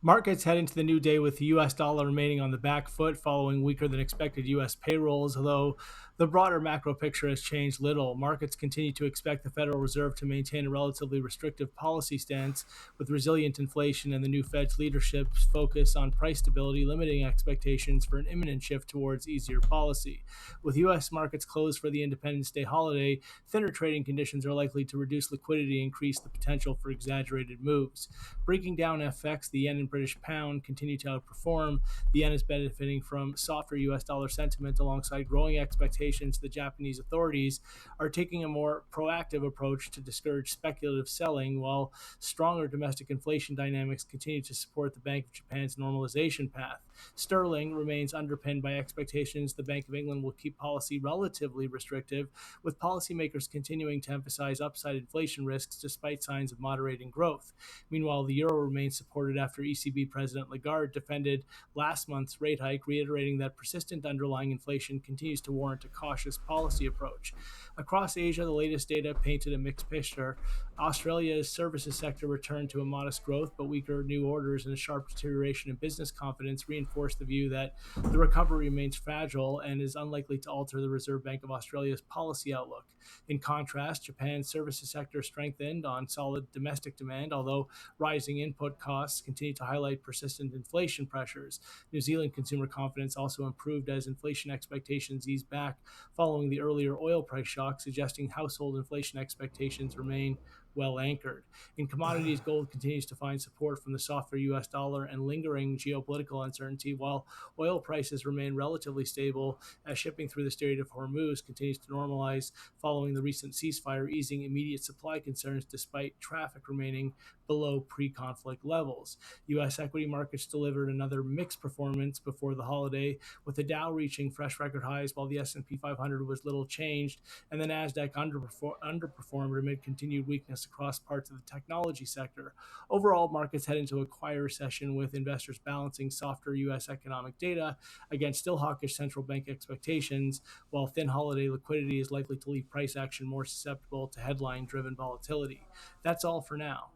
Markets head into the new day with the US dollar remaining on the back foot following weaker than expected US payrolls, although the broader macro picture has changed little. Markets continue to expect the Federal Reserve to maintain a relatively restrictive policy stance with resilient inflation and the new Fed's leadership's focus on price stability, limiting expectations for an imminent shift towards easier policy. With US markets closed for the Independence Day holiday, thinner trading conditions are likely to reduce liquidity and increase the potential for exaggerated moves. Breaking down FX, the yen and British pound continue to outperform. The yen is benefiting from softer US dollar sentiment alongside growing expectations the Japanese authorities are taking a more proactive approach to discourage speculative selling, while stronger domestic inflation dynamics continue to support the Bank of Japan's normalization path. Sterling remains underpinned by expectations the Bank of England will keep policy relatively restrictive, with policymakers continuing to emphasize upside inflation risks despite signs of moderating growth. Meanwhile, the euro remains supported after ECB President Lagarde defended last month's rate hike, reiterating that persistent underlying inflation continues to warrant a cautious policy approach. Across Asia, the latest data painted a mixed picture. Australia's services sector returned to a modest growth, but weaker new orders and a sharp deterioration in business confidence reinforced the view that the recovery remains fragile and is unlikely to alter the Reserve Bank of Australia's policy outlook. In contrast, Japan's services sector strengthened on solid domestic demand, although rising input costs continue to highlight persistent inflation pressures. New Zealand consumer confidence also improved as inflation expectations eased back following the earlier oil price shock, suggesting household inflation expectations remain well anchored. In commodities, gold continues to find support from the softer US dollar and lingering geopolitical uncertainty, while oil prices remain relatively stable as shipping through the Strait of Hormuz continues to normalize following the recent ceasefire, easing immediate supply concerns despite traffic remaining below pre-conflict levels. U.S. equity markets delivered another mixed performance before the holiday, with the Dow reaching fresh record highs while the S&P 500 was little changed, and the Nasdaq underperformed amid continued weakness across parts of the technology sector. Overall, markets head into a quieter session with investors balancing softer U.S. economic data against still hawkish central bank expectations, while thin holiday liquidity is likely to leave price action more susceptible to headline-driven volatility. That's all for now.